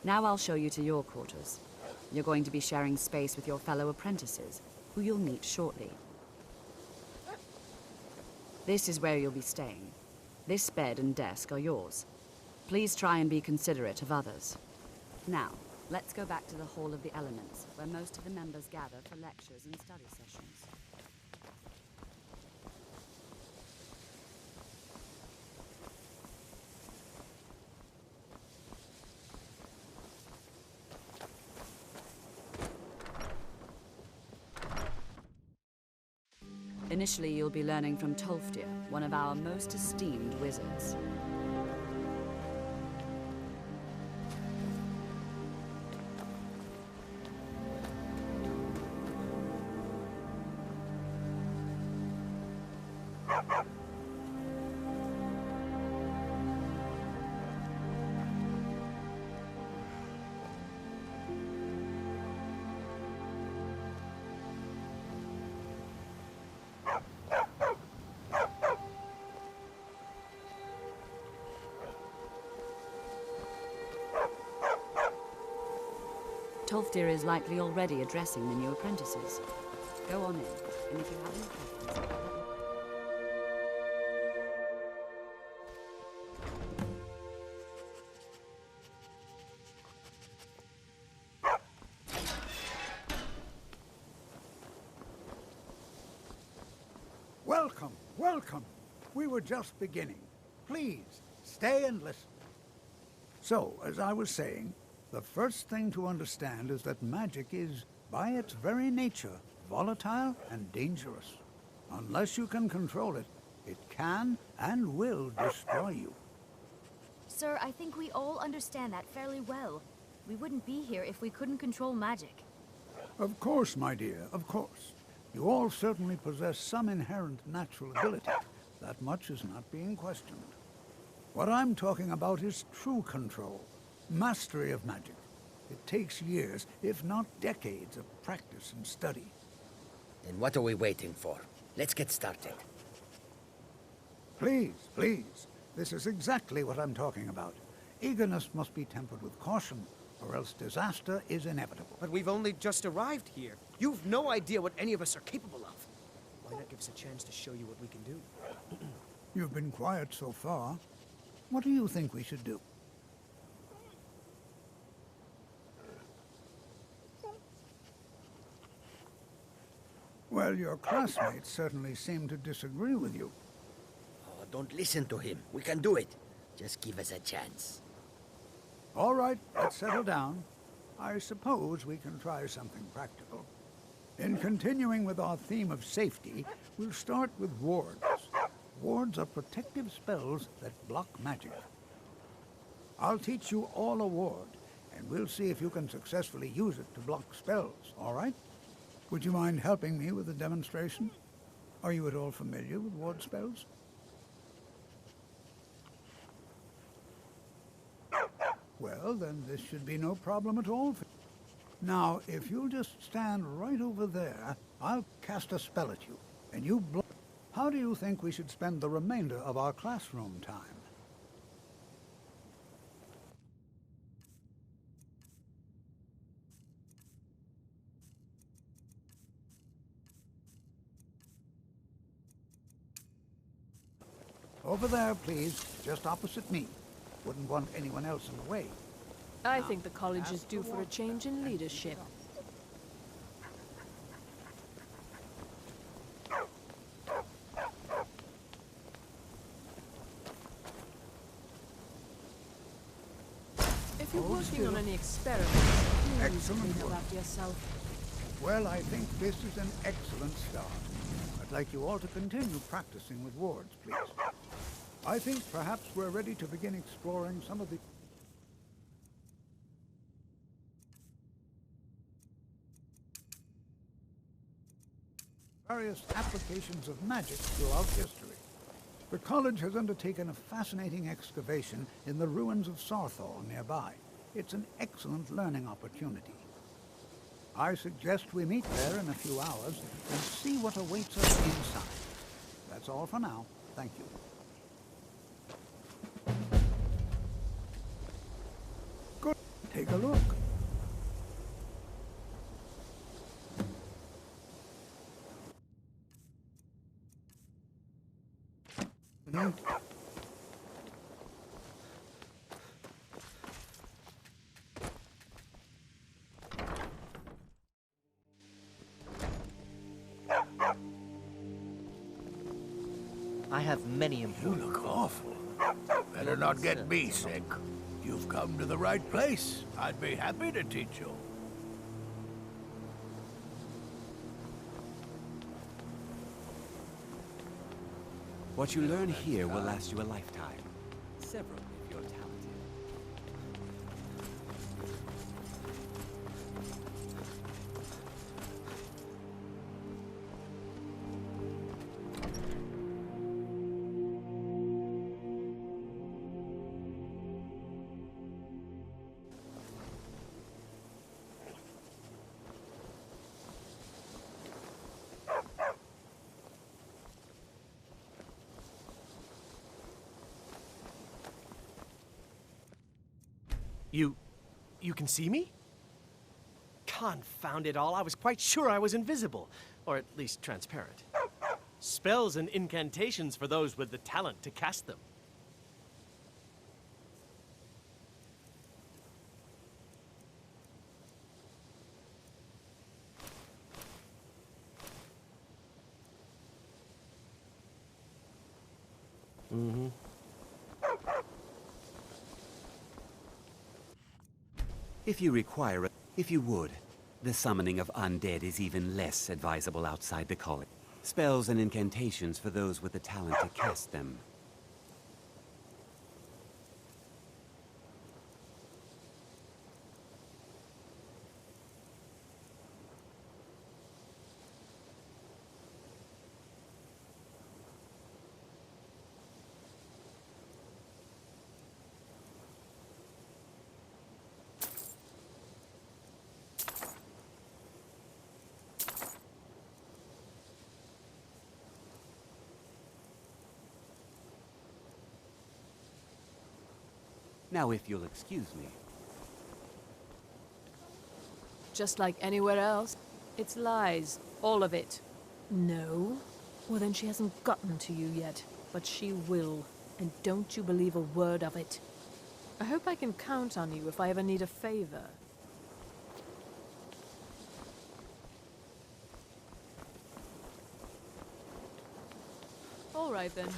Now I'll show you to your quarters. You're going to be sharing space with your fellow apprentices, who you'll meet shortly. This is where you'll be staying. This bed and desk are yours. Please try and be considerate of others. Now, let's go back to the Hall of the Elements, where most of the members gather for lectures and study sessions. Initially, you'll be learning from Tolfdir, one of our most esteemed wizards. Tolfdir is likely already addressing the new apprentices. Go on in, and if you have any questions... Welcome, welcome. We were just beginning. Please, stay and listen. So, as I was saying, the first thing to understand is that magic is, by its very nature, volatile and dangerous. Unless you can control it, it can and will destroy you. Sir, I think we all understand that fairly well. We wouldn't be here if we couldn't control magic. Of course, my dear, of course. You all certainly possess some inherent natural ability. That much is not being questioned. What I'm talking about is true control. Mastery of magic. It takes years, if not decades, of practice and study. Then what are we waiting for? Let's get started. Please, please. This is exactly what I'm talking about. Eagerness must be tempered with caution, or else disaster is inevitable. But we've only just arrived here. You've no idea what any of us are capable of. Why not give us a chance to show you what we can do? You've been quiet so far. What do you think we should do? Well, your classmates certainly seem to disagree with you. Oh, don't listen to him. We can do it. Just give us a chance. All right, let's settle down. I suppose we can try something practical. In continuing with our theme of safety, we'll start with wards. Wards are protective spells that block magic. I'll teach you all a ward, and we'll see if you can successfully use it to block spells, all right? Would you mind helping me with the demonstration? Are you at all familiar with ward spells? Well, then this should be no problem at all. Now, if you'll just stand right over there, I'll cast a spell at you, and you block. How do you think we should spend the remainder of our classroom time? Over there, please, just opposite me. Wouldn't want anyone else in the way. I think the college is due for a change in leadership. If you're working on any experiments, Excellent think work. about yourself. Well, I think this is an excellent start. I'd like you all to continue practicing with wards, please. I think perhaps we're ready to begin exploring some of the various applications of magic throughout history. The college has undertaken a fascinating excavation in the ruins of Sarthal nearby. It's an excellent learning opportunity. I suggest we meet there in a few hours and see what awaits us inside. That's all for now. Thank you. Good. Take a look. I have many You important... look awful. Better not get me sick. You've come to the right place. I'd be happy to teach you. What you learn here will last you a lifetime. Several if you're talented. You can see me? Confound it all, I was quite sure I was invisible. Or at least transparent. Spells and incantations for those with the talent to cast them. If you would, the summoning of undead is even less advisable outside the college. Spells and incantations for those with the talent to cast them. Now, if you'll excuse me. Just like anywhere else, it's lies. All of it. No? Well, then she hasn't gotten to you yet. But she will. And don't you believe a word of it. I hope I can count on you if I ever need a favor. All right, then.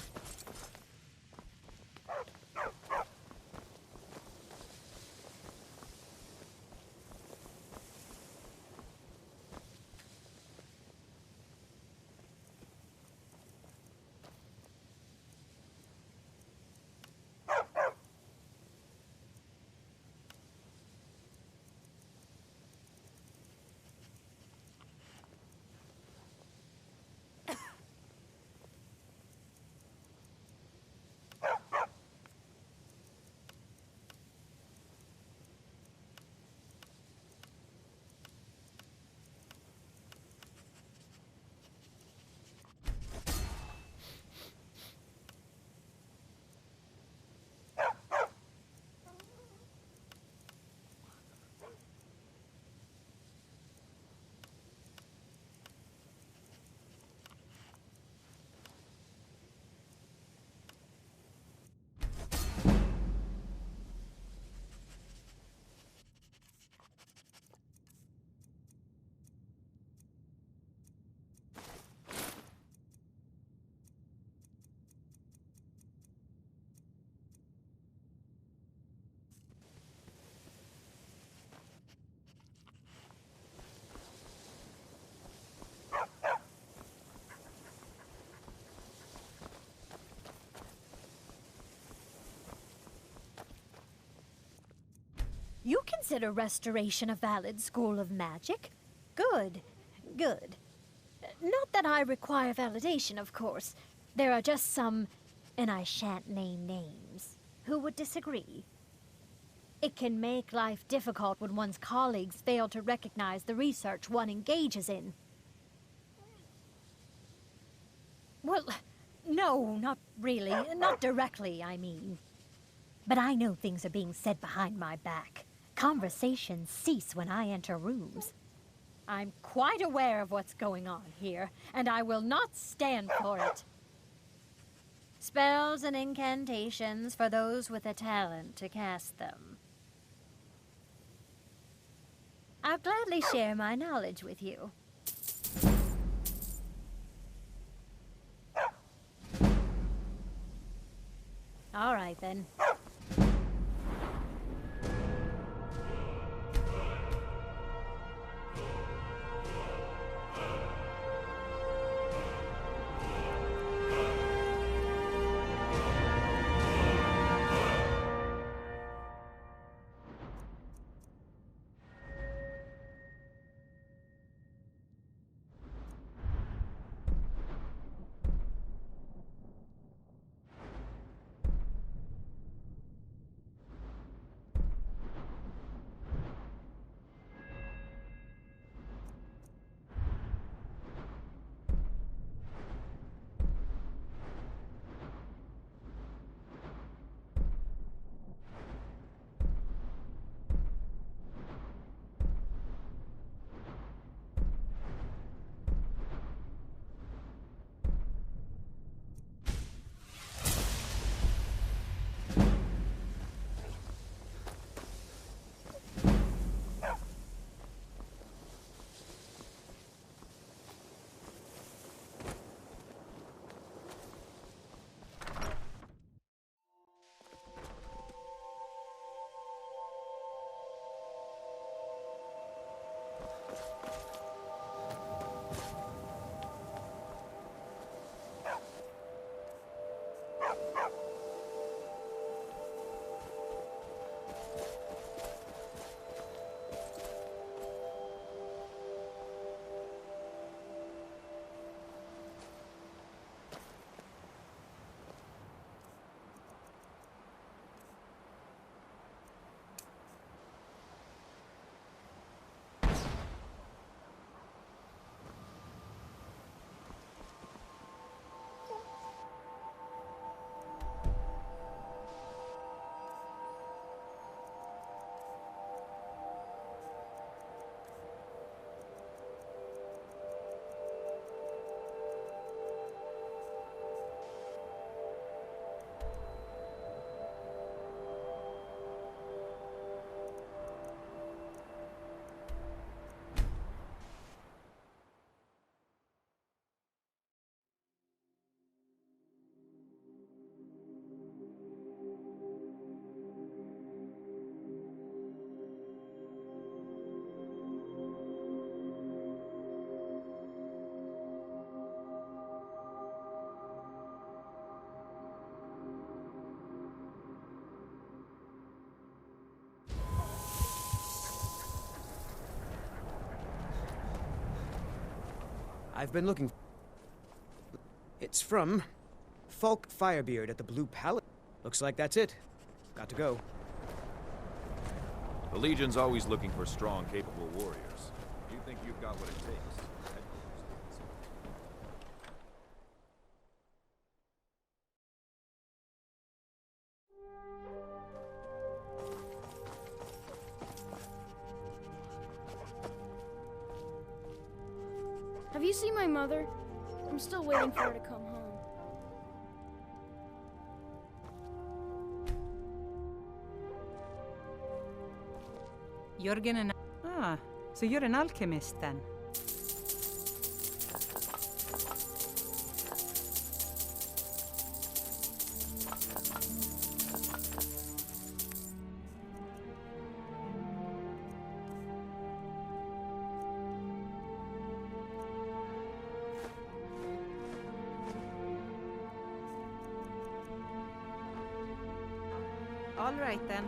You consider restoration a valid school of magic? Good, good. Not that I require validation, of course. There are just some, and I shan't name names, who would disagree. It can make life difficult when one's colleagues fail to recognize the research one engages in. Well, no, not really. Not directly, I mean. But I know things are being said behind my back. Conversations cease when I enter rooms. I'm quite aware of what's going on here, and I will not stand for it. Spells and incantations for those with a talent to cast them. I'll gladly share my knowledge with you. All right, then. I've been looking. It's from Falk Firebeard at the Blue Palace. Looks like that's it. Got to go. The Legion's always looking for strong, capable warriors. You think you've got what it takes? Have you seen my mother? I'm still waiting for her to come home. Jürgen and... Ah, so you're an alchemist then? All right then.